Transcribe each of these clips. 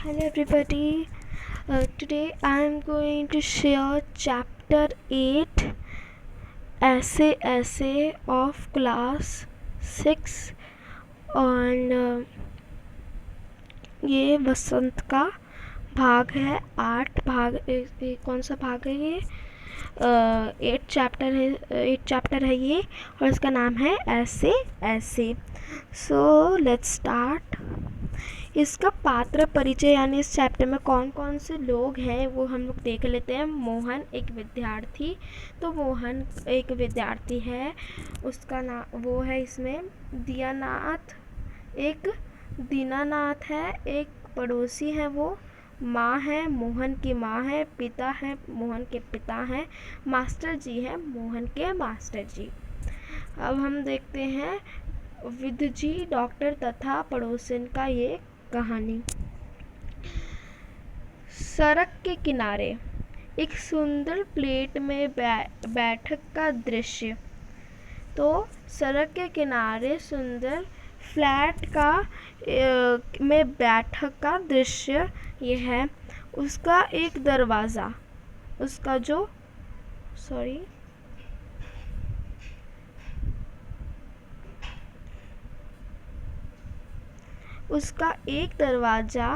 Hello everybody. Today I am going to share chapter 8 essay of class 6 on ये वसंत का भाग है 8 भाग कौन सा भाग है ये 8 चैप्टर है ये और इसका नाम है ऐसे। So let's start. इसका पात्र परिचय यानी इस चैप्टर में कौन कौन से लोग हैं वो हम लोग देख लेते हैं। मोहन एक विद्यार्थी, तो मोहन एक विद्यार्थी है, उसका नाम वो है इसमें दीनानाथ, एक दीनानाथ है, एक पड़ोसी है, वो माँ है, मोहन की माँ है, पिता है, मोहन के पिता हैं, मास्टर जी हैं, मोहन के मास्टर जी। अब हम देखते हैं विधु जी, डॉक्टर तथा पड़ोसन का ये कहानी। सड़क के किनारे एक सुंदर प्लेट में बैठक का दृश्य। तो सड़क के किनारे सुंदर फ्लैट का में बैठक का दृश्य ये है। उसका एक दरवाज़ा, उसका एक दरवाज़ा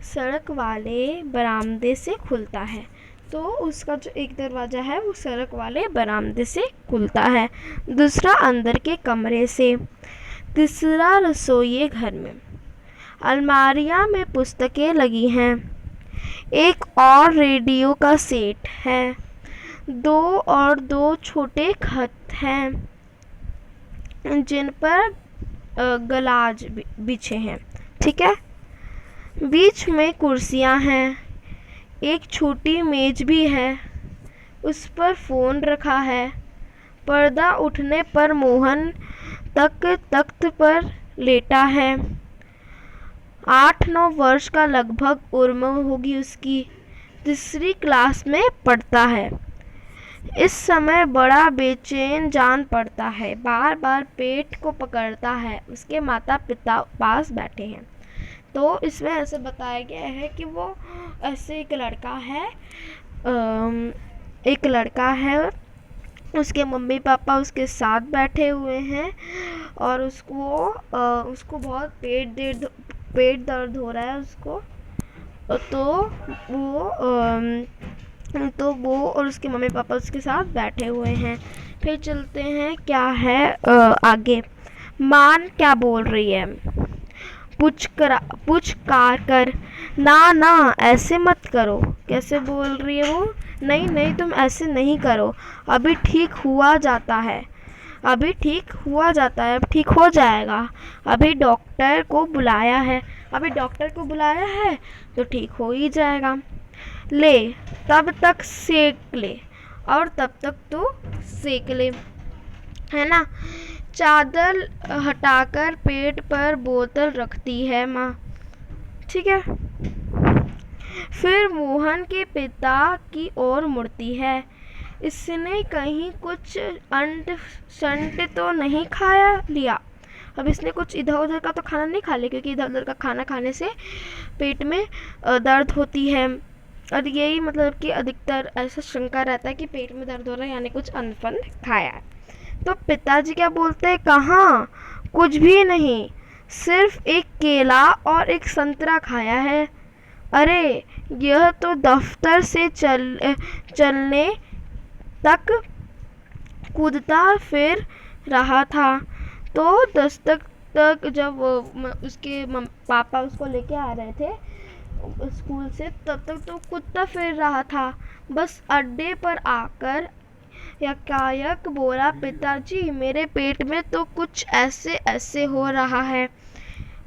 सड़क वाले बरामदे से खुलता है। तो उसका जो एक दरवाज़ा है वो सड़क वाले बरामदे से खुलता है, दूसरा अंदर के कमरे से, तीसरा रसोई घर में। अलमारियाँ में पुस्तकें लगी हैं, एक और रेडियो का सेट है, दो छोटे खत हैं जिन पर गलाज बिछे हैं, ठीक है। बीच में कुर्सियां हैं, एक छोटी मेज भी है, उस पर फ़ोन रखा है। पर्दा उठने पर मोहन तख्त पर लेटा है। 8-9 वर्ष का लगभग उम्र होगी उसकी, तीसरी क्लास में पढ़ता है। इस समय बड़ा बेचैन जान पड़ता है, बार बार पेट को पकड़ता है। उसके माता पिता पास बैठे हैं। तो इसमें ऐसे बताया गया है कि वो ऐसे एक लड़का है, उसके मम्मी पापा उसके साथ बैठे हुए हैं और उसको बहुत पेट दर्द हो रहा है उसको। तो वो और उसके मम्मी पापा उसके साथ बैठे हुए हैं। फिर चलते हैं क्या है आगे। मान क्या बोल रही है, पुचकार कर, ना ऐसे मत करो। कैसे बोल रही है वो, नहीं तुम ऐसे नहीं करो, अभी ठीक हुआ जाता है, अब ठीक हो जाएगा। अभी डॉक्टर को बुलाया है तो ठीक हो ही जाएगा। ले, तब तक सेक ले, और तब तक तो सेक ले, है ना। चादर हटाकर पेट पर बोतल रखती है माँ, ठीक है। फिर मोहन के पिता की ओर मुड़ती है। इसने कहीं कुछ अंट शंट तो नहीं खाया लिया। अब इसने कुछ इधर उधर का तो खाना नहीं खा लिया, क्योंकि इधर उधर का खाना खाने से पेट में दर्द होती है। और यही मतलब कि अधिकतर ऐसा शंका रहता है कि पेट में दर्द हो रहा है, यानी कुछ अनफन खाया है। तो पिताजी क्या बोलते हैं, कहाँ, कुछ भी नहीं, सिर्फ एक केला और एक संतरा खाया है। अरे यह तो दफ्तर से चलने तक कूदता फिर रहा था। तो दस्तक तक जब उसके पापा उसको लेके आ रहे थे स्कूल से, तब तक तो कूदता फिर रहा था। बस अड्डे पर आकर यकायक बोला, पिताजी मेरे पेट में तो कुछ ऐसे हो रहा है।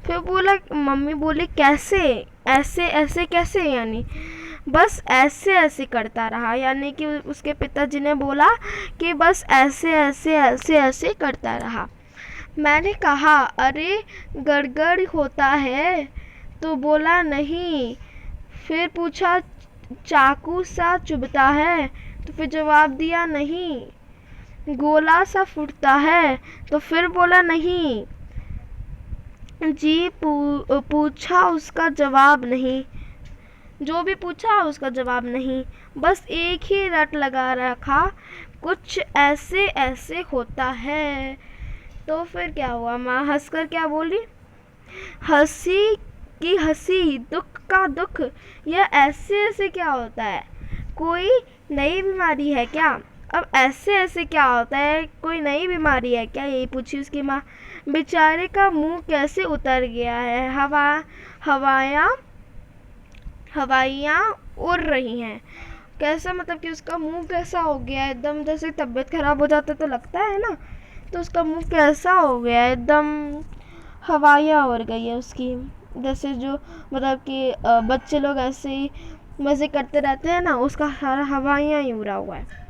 फिर बोला, मम्मी बोली कैसे, ऐसे कैसे, यानी बस ऐसे करता रहा, यानी कि उसके पिताजी ने बोला कि बस ऐसे करता रहा। मैंने कहा, अरे गड़गड़ होता है, तो बोला नहीं। फिर पूछा, चाकू सा चुभता है, तो फिर जवाब दिया नहीं। गोला सा फूटता है, तो फिर बोला नहीं। जी पूछा उसका जवाब नहीं, जो भी पूछा उसका जवाब नहीं, बस एक ही रट लगा रखा, कुछ ऐसे ऐसे होता है। तो फिर क्या हुआ, माँ हंसकर क्या बोली, हंसी की हंसी दुख का दुख, यह ऐसे ऐसे क्या होता है, कोई नई बीमारी है क्या। अब ऐसे ऐसे क्या होता है, कोई नई बीमारी है क्या, यही पूछी उसकी माँ। बेचारे का मुंह कैसे उतर गया है, हवायां हवाइयाँ उड़ रही हैं। कैसा मतलब कि उसका मुंह कैसा हो गया है, एकदम जैसे तबीयत खराब हो जाता तो लगता है ना, तो उसका मुंह कैसा हो गया है, एकदम हवाइयाँ उड़ गई है उसकी। जैसे जो मतलब कि बच्चे लोग ऐसे ही मज़े करते रहते हैं ना, उसका सारा हवाइयाँ ही उड़ा हुआ है।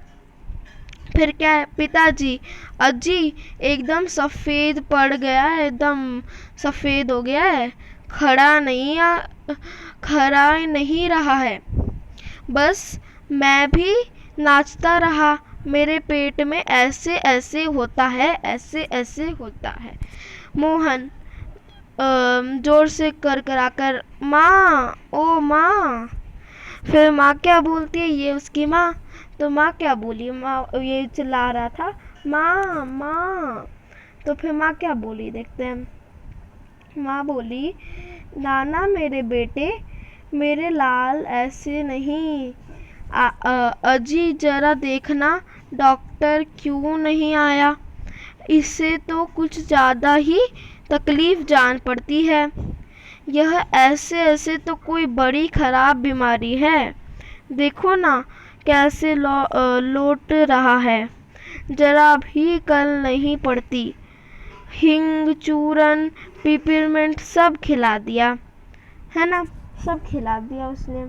फिर क्या है, पिताजी अजी एकदम सफ़ेद पड़ गया है, एकदम सफ़ेद हो गया है, खड़ा नहीं रहा है, बस मैं भी नाचता रहा, मेरे पेट में ऐसे ऐसे होता है, ऐसे ऐसे होता है। मोहन जोर से कर माँ, ओ माँ। फिर माँ क्या बोलती है, ये उसकी माँ। तो माँ क्या बोली, माँ ये चिल्ला रहा था, माँ माँ। तो फिर माँ क्या बोली, देखते हैं। माँ बोली, नाना मेरे बेटे, मेरे लाल ऐसे नहीं, अजी जरा देखना डॉक्टर क्यों नहीं आया, इससे तो कुछ ज़्यादा ही तकलीफ़ जान पड़ती है, यह ऐसे ऐसे तो कोई बड़ी ख़राब बीमारी है, देखो ना कैसे लौट रहा है, जरा भी कल नहीं पड़ती, हिंग चूरन पिपरमेंट सब खिला दिया है ना, सब खिला दिया उसने।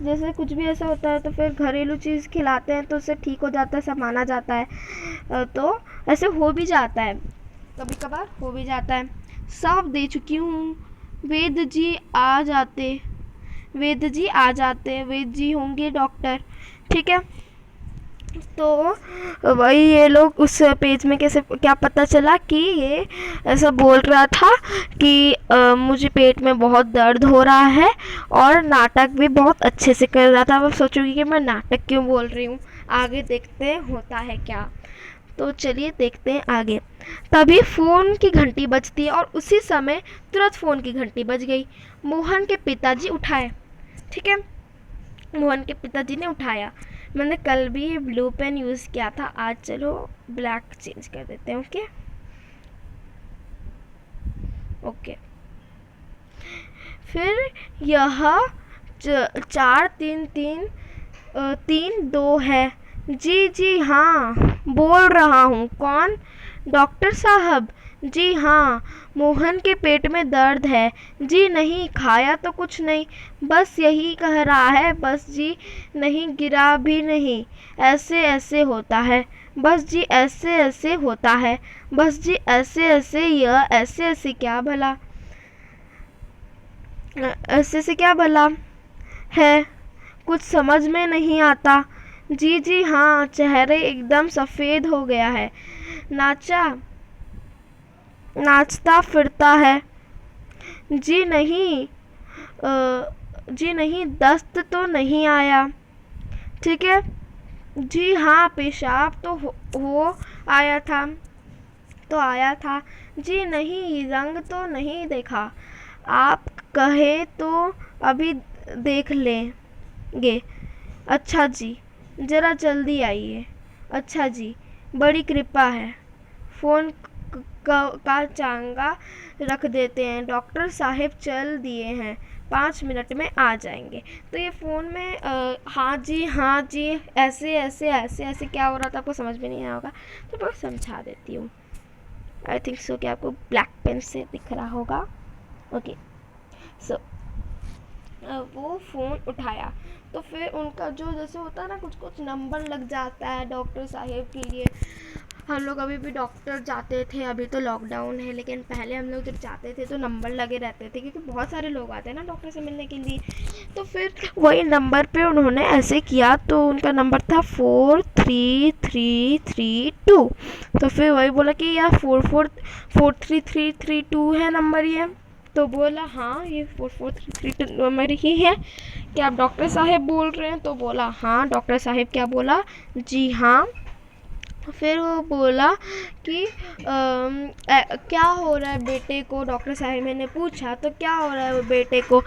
जैसे कुछ भी ऐसा होता है तो फिर घरेलू चीज़ खिलाते हैं तो उससे ठीक हो जाता है, सब माना जाता है। तो ऐसे हो भी जाता है, कभी कभार हो भी जाता है। सब दे चुकी हूँ, वेद जी आ जाते, वेद जी होंगे डॉक्टर, ठीक है। तो वही ये लोग उस पेज में कैसे क्या पता चला कि ये ऐसा बोल रहा था कि मुझे पेट में बहुत दर्द हो रहा है, और नाटक भी बहुत अच्छे से कर रहा था। अब सोचूंगी कि मैं नाटक क्यों बोल रही हूँ, आगे देखते हैं होता है क्या। तो चलिए देखते हैं आगे। तभी फ़ोन की घंटी बजती है, और उसी समय तुरंत फ़ोन की घंटी बज गई। मोहन के पिताजी उठाए, ठीक है, मोहन के पिताजी ने उठाया। मैंने कल भी ब्लू पेन यूज़ किया था, आज चलो ब्लैक चेंज कर देते हैं। Okay okay. फिर यह 4 3 3 3 2 है। जी जी हाँ, बोल रहा हूँ। कौन? डॉक्टर साहब। जी हाँ। मोहन के पेट में दर्द है। जी नहीं, खाया तो कुछ नहीं, बस यही कह रहा है, बस जी नहीं, गिरा भी नहीं, ऐसे ऐसे होता है, बस जी ऐसे ऐसे होता है, बस जी ऐसे ऐसे, यह ऐसे ऐसे क्या भला, ऐसे से क्या भला है, कुछ समझ में नहीं आता। जी जी हाँ, चेहरे एकदम सफ़ेद हो गया है, नाचता फिरता है। जी नहीं, जी नहीं, दस्त तो नहीं आया, ठीक है। जी हाँ, पेशाब तो हो आया था, तो आया था। जी नहीं, रंग तो नहीं देखा, आप कहे तो अभी देख लेंगे। अच्छा जी, ज़रा जल्दी आइए। अच्छा जी, बड़ी कृपा है। फ़ोन का चांगा रख देते हैं, डॉक्टर साहब चल दिए हैं, 5 मिनट में आ जाएंगे। तो ये फ़ोन में हाँ जी ऐसे ऐसे ऐसे ऐसे क्या हो रहा था आपको समझ में नहीं आया होगा, तो मैं समझा देती हूँ। आई थिंक सो कि आपको ब्लैक पेन से दिख रहा होगा। ओके सो वो फ़ोन उठाया, तो फिर उनका जो जैसे होता है ना, कुछ कुछ नंबर लग जाता है डॉक्टर साहब के लिए, हम लोग अभी भी डॉक्टर जाते थे, अभी तो लॉकडाउन है, लेकिन पहले हम लोग जब जाते थे तो नंबर लगे रहते थे, क्योंकि बहुत सारे लोग आते हैं ना डॉक्टर से मिलने के लिए। तो फिर वही नंबर पे उन्होंने ऐसे किया, तो उनका नंबर था 43332। तो फिर वही बोला कि यार 43332 है नंबर ये। तो बोला हाँ ये 44332 नंबर ही है, क्या आप डॉक्टर साहब बोल रहे हैं? तो बोला हाँ डॉक्टर साहब। क्या बोला? जी हाँ। फिर वो बोला कि क्या हो रहा है बेटे को? डॉक्टर साहब मैंने पूछा तो क्या हो रहा है वो बेटे को,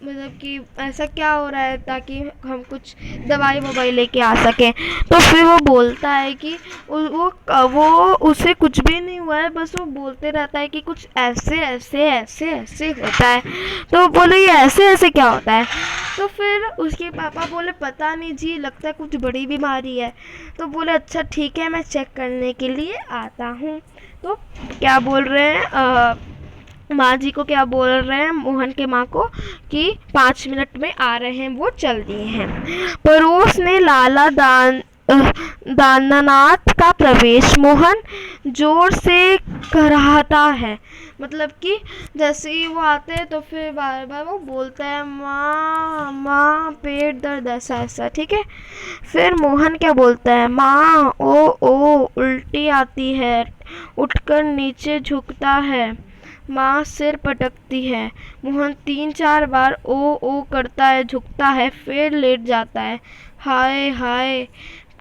मतलब कि ऐसा क्या हो रहा है ताकि हम कुछ दवाई ववाई लेके आ सकें। तो फिर वो बोलता है कि वो उसे कुछ भी नहीं हुआ है, बस वो बोलते रहता है कि कुछ ऐसे ऐसे ऐसे ऐसे होता है। तो बोले ये ऐसे ऐसे क्या होता है? तो फिर उसके पापा बोले पता नहीं जी, लगता है कुछ बड़ी बीमारी है। तो बोले अच्छा ठीक है, मैं चेक करने के लिए आता हूँ। तो क्या बोल रहे हैं माँ जी को, क्या बोल रहे हैं मोहन के माँ को कि 5 मिनट में आ रहे हैं, वो चल दिए हैं। पड़ोस ने लाला दाननाथ का प्रवेश मोहन जोर से कराहता है। मतलब कि जैसे ही वो आते हैं तो फिर बार बार वो बोलता है माँ माँ पेट दर्द ऐसा ऐसा, ठीक है। फिर मोहन क्या बोलता है, माँ ओ उल्टी आती है। उठकर नीचे झुकता है, माँ सिर पटकती है। मोहन 3-4 बार ओ करता है, झुकता है, फिर लेट जाता है। हाय हाय,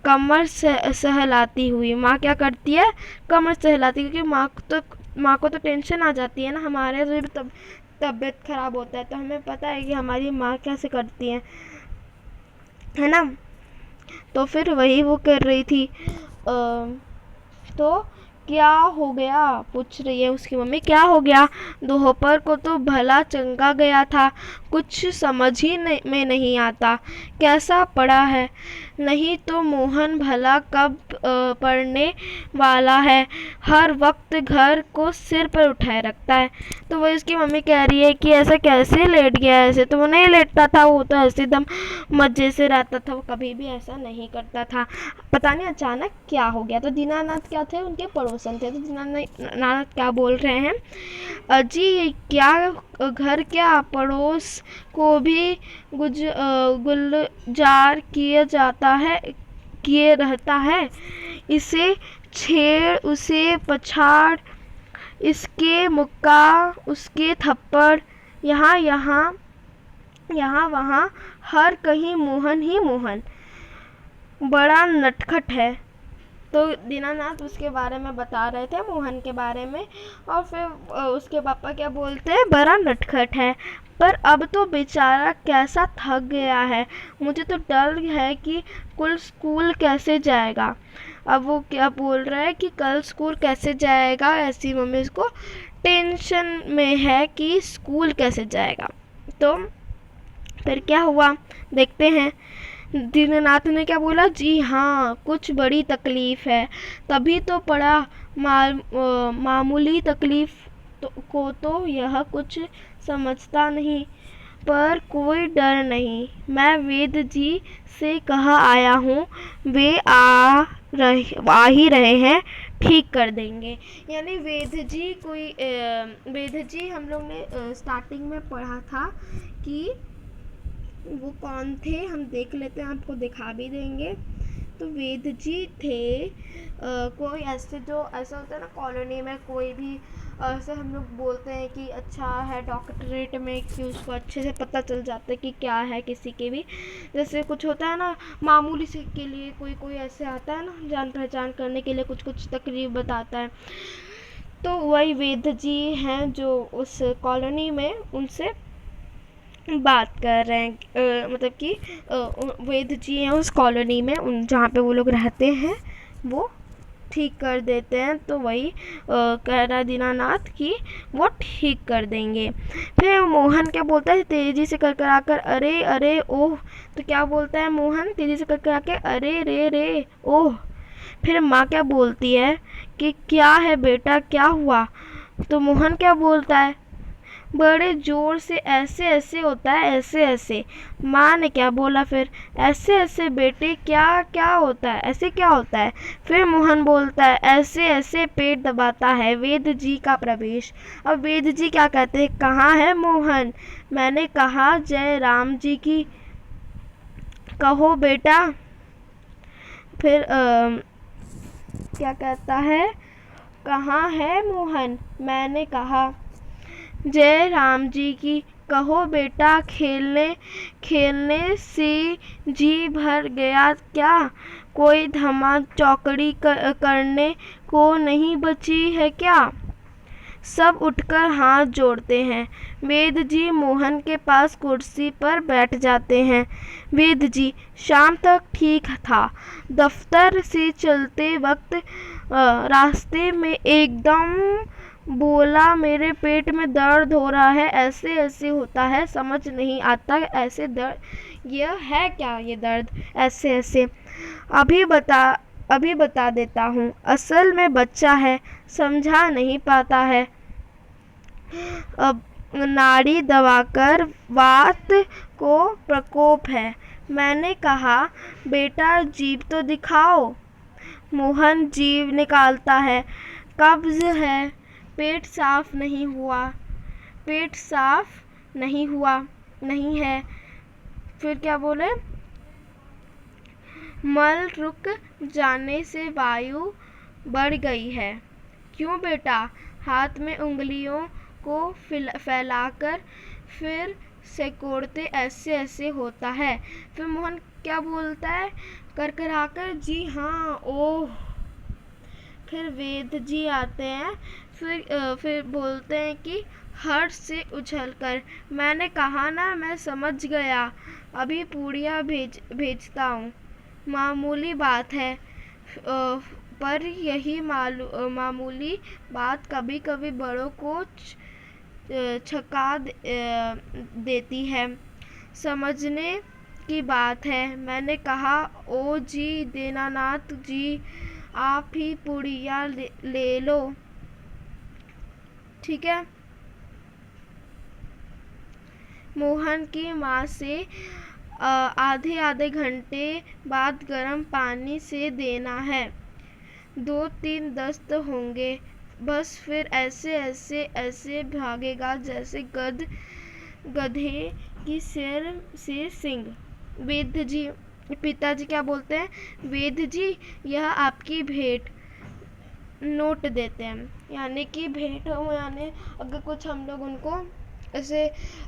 कमर सहलाती हुई। माँ क्या करती है? कमर सहलाती, क्योंकि माँ को तो टेंशन आ जाती है ना, हमारे तो भी तबीयत खराब होता है तो हमें पता है कि हमारी माँ कैसे करती है ना। तो फिर वही वो कर रही थी। तो क्या हो गया, पूछ रही है उसकी मम्मी, क्या हो गया? दोपहर को तो भला चंगा गया था, कुछ समझ ही में नहीं आता, कैसा पड़ा है? नहीं तो मोहन भला कब पढ़ने वाला है, हर वक्त घर को सिर पर उठाए रखता है। तो वही उसकी मम्मी कह रही है कि ऐसा कैसे लेट गया? ऐसे तो वो नहीं लेटता था, वो तो ऐसे एकदम मज़े से रहता था, वो कभी भी ऐसा नहीं करता था। पता नहीं अचानक क्या हो गया। तो दीनानाथ क्या थे? उनके पड़ोसन थे। तो दीनानाथ क्या बोल रहे हैं, अजी क्या घर क्या पड़ोस को भी गुलजार किए रहता है। इसे छेड़ उसे पछाड़, इसके मुक्का उसके थप्पड़, यहाँ वहाँ हर कहीं मोहन ही मोहन, बड़ा नटखट है। तो दीनानाथ उसके बारे में बता रहे थे, मोहन के बारे में। और फिर उसके पापा क्या बोलते हैं, बड़ा नटखट है, पर अब तो बेचारा कैसा थक गया है, मुझे तो डर है कि कल स्कूल कैसे जाएगा। अब वो क्या बोल रहा है कि कल स्कूल कैसे जाएगा, ऐसी मम्मी उसको टेंशन में है कि स्कूल कैसे जाएगा। तो फिर क्या हुआ देखते हैं। दीनानाथ ने क्या बोला, जी हाँ कुछ बड़ी तकलीफ़ है, तभी तो पड़ा। मामूली तकलीफ़ को तो यह कुछ समझता नहीं, पर कोई डर नहीं, मैं वेद जी से कहा आया हूँ, वे आ ही रहे हैं, ठीक कर देंगे। यानी वेद जी हम लोग ने स्टार्टिंग में पढ़ा था कि वो कौन थे, हम देख लेते हैं, आपको दिखा भी देंगे। तो वेद जी थे कोई ऐसे जो ऐसा होता है ना कॉलोनी में, कोई भी ऐसे हम लोग बोलते हैं कि अच्छा है डॉक्टरेट में, कि उसको अच्छे से पता चल जाता है कि क्या है किसी के भी। जैसे कुछ होता है ना मामूली से के लिए कोई ऐसे आता है ना जान पहचान करने के लिए, कुछ तकलीफ बताता है। तो वही वेद जी हैं जो उस कॉलोनी में उनसे बात कर रहे हैं। मतलब कि वेद जी हैं उस कॉलोनी में, उन जहाँ पे वो लोग रहते हैं वो ठीक कर देते हैं। तो वही कह रहा दीनानाथ कि वो ठीक कर देंगे। फिर मोहन क्या बोलता है, तेज़ी से कर कर आकर अरे अरे ओह। तो क्या बोलता है मोहन, तेज़ी से कर कर आके अरे रे रे ओह। फिर माँ क्या बोलती है कि क्या है बेटा, क्या हुआ? तो मोहन क्या बोलता है, बड़े जोर से, ऐसे ऐसे होता है, ऐसे ऐसे। माँ ने क्या बोला फिर? ऐसे ऐसे बेटे, क्या क्या होता है, ऐसे क्या होता है? फिर मोहन बोलता है, ऐसे ऐसे पेट दबाता है वेद जी का प्रवेश। अब वेद जी क्या कहते हैं, कहाँ है मोहन? मैंने कहा, जय राम जी की कहो बेटा। फिर क्या कहता है, कहाँ है मोहन? मैंने कहा, जय राम जी की कहो बेटा, खेलने खेलने से जी भर गया क्या? कोई धमा चौकड़ी करने को नहीं बची है क्या? सब उठकर हाथ जोड़ते हैं। वेद जी मोहन के पास कुर्सी पर बैठ जाते हैं। वेद जी, शाम तक ठीक था। दफ्तर से चलते वक्त रास्ते में एकदम बोला, मेरे पेट में दर्द हो रहा है, ऐसे ऐसे होता है, समझ नहीं आता ऐसे दर्द, यह है क्या, ये दर्द ऐसे ऐसे? अभी बता देता हूँ। असल में बच्चा है, समझा नहीं पाता है। अब नाड़ी दबाकर वात को प्रकोप है। मैंने कहा, बेटा जीभ तो दिखाओ। मोहन जीभ निकालता है। कब्ज है, पेट साफ नहीं हुआ, पेट साफ नहीं है। फिर क्या बोले, मल रुक जाने से वायु बढ़ गई है। क्यों बेटा? हाथ में उंगलियों को फैलाकर फिर सिकोड़ते, ऐसे ऐसे होता है। फिर मोहन क्या बोलता है, करकराकर, जी हाँ, ओह। फिर वेद जी आते हैं। फिर बोलते हैं कि हर्ष से उछलकर, मैंने कहा ना, मैं समझ गया, अभी पूड़ियाँ भेजता हूँ। मामूली बात है, पर यही मामूली बात कभी कभी बड़ों को छका देती है। समझने की बात है। मैंने कहा, ओ जी दीनानाथ जी, आप ही पुड़िया ले लो, ठीक है? मोहन की माँ से आधे घंटे बाद गर्म पानी से देना है। 2-3 दस्त होंगे बस, फिर ऐसे ऐसे ऐसे भागेगा जैसे गधे की सिर से सिंग। वेद जी, पिताजी क्या बोलते हैं, वेद जी, यह आपकी भेंट। नोट देते हैं, यानी कि भेंट हो, यानी अगर कुछ हम लोग उनको ऐसे,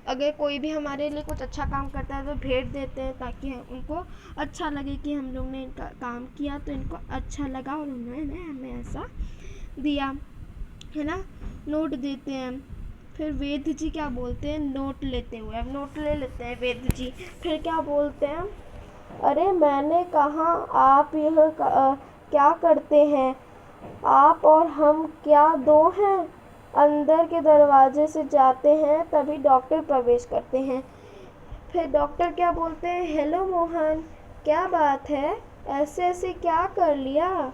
अगर कोई भी हमारे लिए कुछ अच्छा काम करता है तो भेंट देते हैं, ताकि उनको अच्छा लगे कि हम लोग ने इनका काम किया तो इनको अच्छा लगा और उन्होंने हमें ऐसा दिया, है ना? नोट देते हैं। फिर वेद जी क्या बोलते हैं, नोट लेते हुए, अब नोट ले लेते हैं वेद जी। फिर क्या बोलते हैं, अरे मैंने कहा, आप यह क्या करते हैं? आप और हम क्या दो हैं? अंदर के दरवाजे से जाते हैं, तभी डॉक्टर प्रवेश करते हैं। फिर डॉक्टर क्या बोलते हैं, हेलो मोहन, क्या बात है, ऐसे ऐसे क्या कर लिया?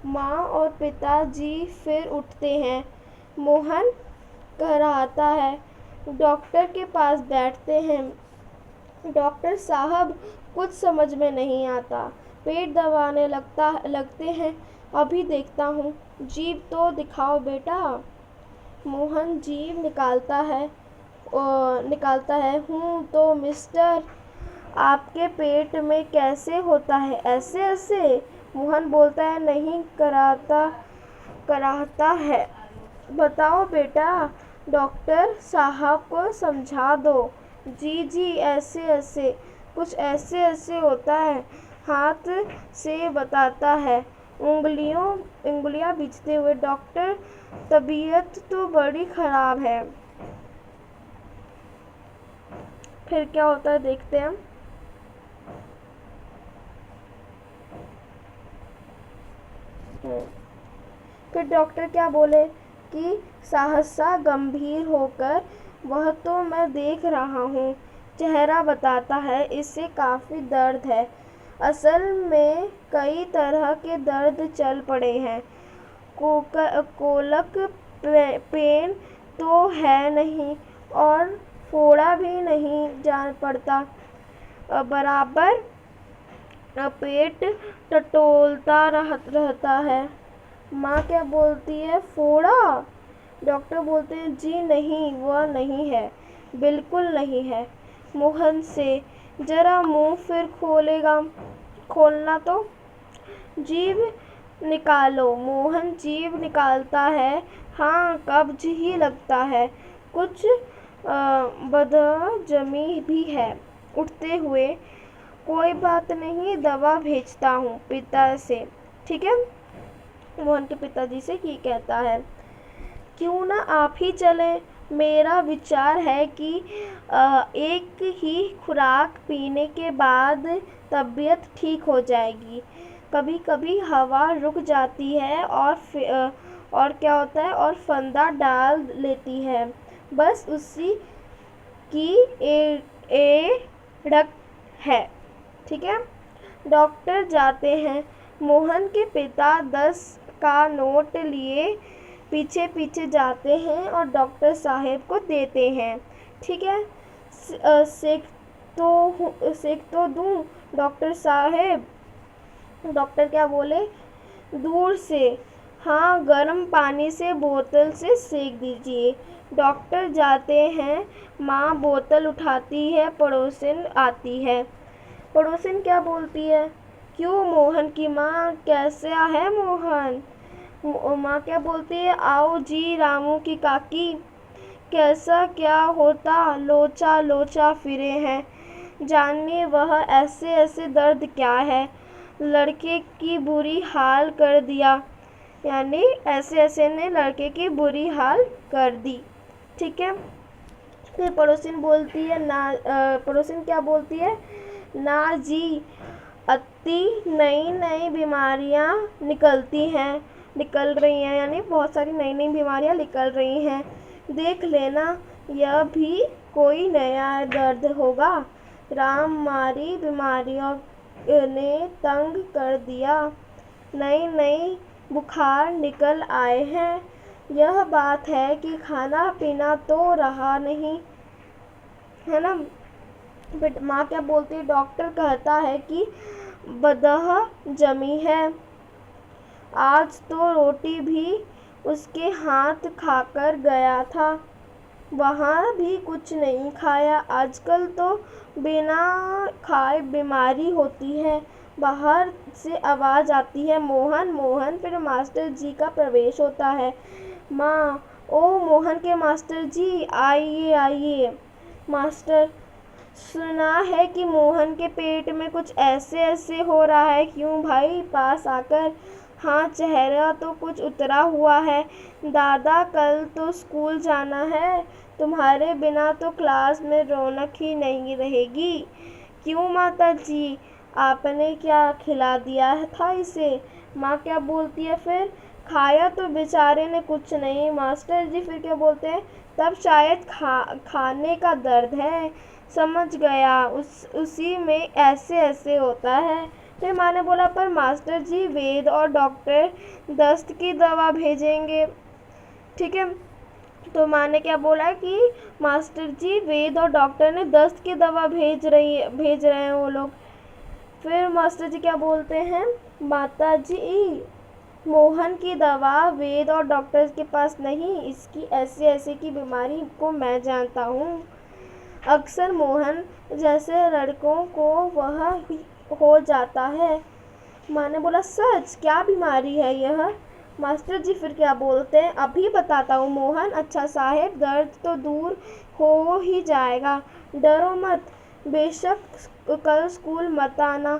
माँ और पिताजी फिर उठते हैं। मोहन कराहता है। डॉक्टर के पास बैठते हैं। डॉक्टर साहब, कुछ समझ में नहीं आता, पेट दबाने लगते हैं। अभी देखता हूँ, जीभ तो दिखाओ बेटा। मोहन जीभ निकालता है। हूँ तो मिस्टर, आपके पेट में कैसे होता है, ऐसे ऐसे? मोहन बोलता है, नहीं कराहता है। बताओ बेटा, डॉक्टर साहब को समझा दो। जी ऐसे ऐसे, कुछ ऐसे ऐसे होता है। हाथ से बताता है, उंगलियां बीचते हुए। डॉक्टर, तबीयत तो बड़ी खराब है। फिर क्या होता है देखते हैं। फिर डॉक्टर क्या बोले कि सहसा गंभीर होकर, वह तो मैं देख रहा हूँ। चेहरा बताता है, इससे काफ़ी दर्द है। असल में कई तरह के दर्द चल पड़े हैं। कोलक पेन तो है नहीं, और फोड़ा भी नहीं जान पड़ता, बराबर पेट टटोलता रहता है। माँ क्या बोलती है, फोड़ा? डॉक्टर बोलते हैं जी नहीं, वह नहीं है, बिल्कुल नहीं है। मोहन से जरा मुंह फिर खोलना तो, जीभ निकालो। मोहन जीभ निकालता है। हाँ, कब्ज ही लगता है, कुछ बदहजमी भी है। उठते हुए, कोई बात नहीं, दवा भेजता हूँ पिता से, ठीक है। मोहन के पिताजी से ये कहता है, क्यों ना आप ही चलें? मेरा विचार है कि एक ही खुराक पीने के बाद तबीयत ठीक हो जाएगी। कभी कभी हवा रुक जाती है और क्या होता है, और फंदा डाल लेती है, बस उसी की एड़क है, ठीक है। डॉक्टर जाते हैं। मोहन के पिता 10 का नोट लिए पीछे पीछे जाते हैं और डॉक्टर साहब को देते हैं, ठीक है। सेक तो दूँ डॉक्टर साहब? डॉक्टर क्या बोले, दूर से। हाँ, गर्म पानी से बोतल से सेक दीजिए। डॉक्टर जाते हैं। माँ बोतल उठाती है, पड़ोसिन आती है। पड़ोसिन क्या बोलती है, क्यों मोहन की माँ, कैसा है मोहन? माँ क्या बोलती है, आओ जी रामू की काकी, कैसा क्या होता, लोचा लोचा फिरे हैं। जानिए वह ऐसे ऐसे दर्द क्या है, लड़के की बुरी हाल कर दिया, यानी ऐसे ऐसे ने लड़के की बुरी हाल कर दी, ठीक है। फिर पड़ोसिन बोलती है पड़ोसिन क्या बोलती है, ना जी, अति नई नई बीमारियां निकल रही हैं, यानी बहुत सारी नई नई बीमारियां निकल रही हैं। देख लेना, यह भी कोई नया दर्द होगा। राममारी बीमारियों ने तंग कर दिया, नई नई बुखार निकल आए हैं। यह बात है कि खाना पीना तो रहा नहीं, है ना। बट माँ क्या बोलती है, डॉक्टर कहता है कि बदहजमी है। आज तो रोटी भी उसके हाथ खाकर गया था, वहाँ भी कुछ नहीं खाया। आजकल तो बिना खाए बीमारी होती है। बाहर से आवाज़ आती है, मोहन मोहन। फिर मास्टर जी का प्रवेश होता है। माँ, ओ मोहन के मास्टर जी, आइए आइए। मास्टर, सुना है कि मोहन के पेट में कुछ ऐसे ऐसे हो रहा है, क्यों भाई? पास आकर। हाँ, चेहरा तो कुछ उतरा हुआ है। दादा, कल तो स्कूल जाना है, तुम्हारे बिना तो क्लास में रौनक ही नहीं रहेगी। क्यों माता जी, आपने क्या खिला दिया था इसे? माँ क्या बोलती है, फिर खाया तो बेचारे ने कुछ नहीं। मास्टर जी फिर क्या बोलते हैं, तब शायद खाने का दर्द है, समझ गया, उसी में ऐसे ऐसे होता है। फिर माँ ने बोला, पर मास्टर जी, वैद्य और डॉक्टर दस्त की दवा भेजेंगे, ठीक है। तो माँ ने क्या बोला कि मास्टर जी, वैद्य और डॉक्टर ने दस्त की दवा भेज रहे हैं वो लोग। फिर मास्टर जी क्या बोलते हैं, माता जी, मोहन की दवा वैद्य और डॉक्टर के पास नहीं, इसकी ऐसे ऐसे की बीमारी को मैं जानता हूँ। अक्सर मोहन जैसे लड़कों को वह हो जाता है। माँ ने बोला, सच? क्या बीमारी है यह? मास्टर जी फिर क्या बोलते हैं, अभी बताता हूँ मोहन। अच्छा साहेब, दर्द तो दूर हो ही जाएगा, डरो मत। बेशक कल स्कूल मत आना,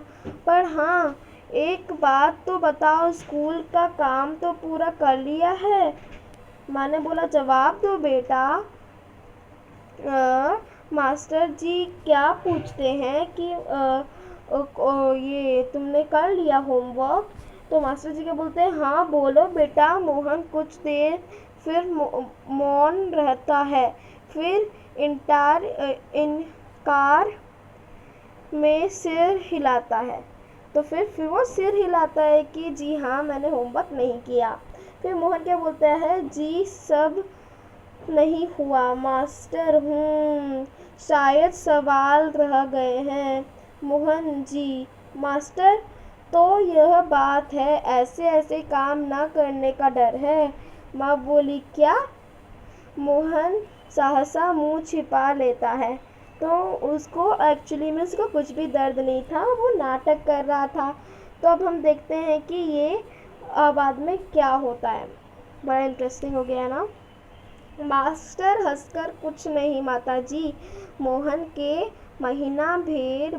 पर हाँ, एक बात तो बताओ, स्कूल का काम तो पूरा कर लिया है? माँ ने बोला, जवाब दो बेटा। मास्टर जी क्या पूछते हैं कि ये तुमने कर लिया होमवर्क? तो मास्टर जी क्या बोलते हैं, हाँ बोलो बेटा। मोहन कुछ देर फिर मौन रहता है, फिर इनकार में सिर हिलाता है। तो फिर वो सिर हिलाता है कि जी हाँ, मैंने होमवर्क नहीं किया। फिर मोहन क्या बोलता है, जी सब नहीं हुआ मास्टर। शायद सवाल रह गए हैं। मोहन जी मास्टर, तो यह बात है, ऐसे ऐसे काम ना करने का डर है। माँ बोली क्या? मोहन सहसा मुंह छिपा लेता है। तो उसको एक्चुअली में उसको कुछ भी दर्द नहीं था, वो नाटक कर रहा था। तो अब हम देखते हैं कि ये बाद में क्या होता है। बड़ा इंटरेस्टिंग हो गया ना। मास्टर हंसकर कुछ नहीं माताजी, मोहन के महीना भर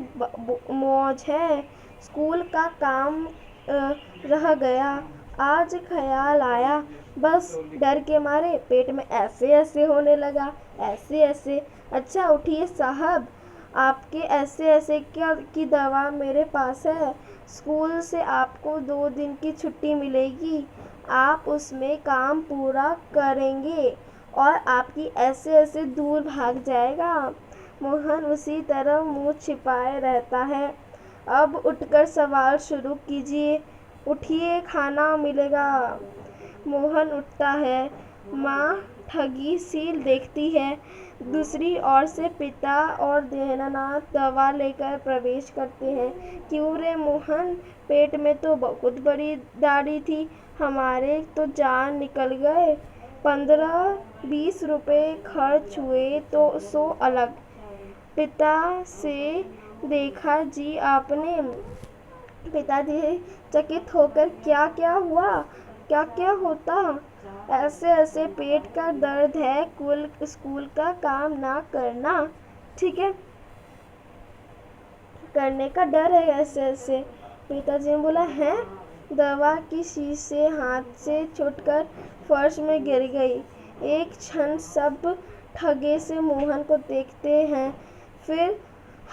मौज है। स्कूल का काम रह गया। आज ख्याल आया, बस डर के मारे पेट में ऐसे ऐसे होने लगा, ऐसे ऐसे। अच्छा उठिए साहब, आपके ऐसे ऐसे क्या की दवा मेरे पास है। स्कूल से आपको 2 दिन की छुट्टी मिलेगी। आप उसमें काम पूरा करेंगे और आपकी ऐसे ऐसे दूर भाग जाएगा। मोहन उसी तरह मुंह छिपाए रहता है। अब उठकर सवाल शुरू कीजिए, उठिए खाना मिलेगा। मोहन उठता है। माँ ठगी सी देखती है। दूसरी ओर से पिता और दीनानाथ दवा लेकर प्रवेश करते हैं। क्यों रे मोहन, पेट में तो बहुत बड़ी दाढ़ी थी, हमारे तो जान निकल गए। 15-20 रुपए खर्च हुए तो 100 अलग। पिता से देखा जी आपने? पिताजी चकित होकर क्या क्या हुआ, क्या क्या होता? ऐसे ऐसे पेट का दर्द है, कुल स्कूल का काम ना करना, ठीक है, करने का डर है ऐसे ऐसे। पिताजी ने बोला है। दवा की शीशी हाथ से छूटकर फर्श में गिर गई। एक क्षण सब ठगे से मोहन को देखते हैं, फिर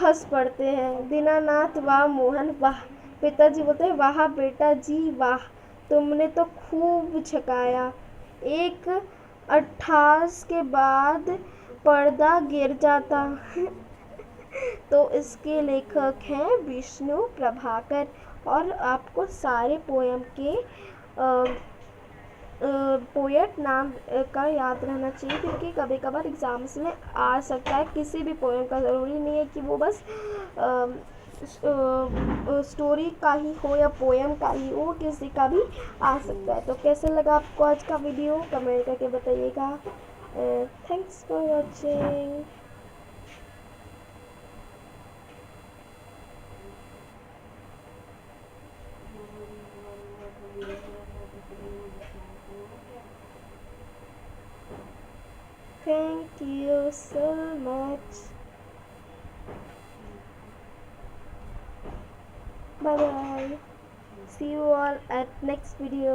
हंस पड़ते हैं। दीनानाथ वाह, मोहन वाह। पिताजी बोलते हैं वाह बेटा जी वाह, तुमने तो खूब छकाया। एक अट्ठास के बाद पर्दा गिर जाता। तो इसके लेखक हैं विष्णु प्रभाकर। और आपको सारे पोयम के पोएट नाम का याद रहना चाहिए, क्योंकि कभी कभार एग्ज़ाम्स में आ सकता है। किसी भी पोएम का ज़रूरी नहीं है कि वो बस स्टोरी का ही हो या पोएम का ही हो, किसी का भी आ सकता है। तो कैसे लगा आपको आज का वीडियो, कमेंट करके बताइएगा। Thanks for watching. Thank you so much. Bye bye. See you all at next video.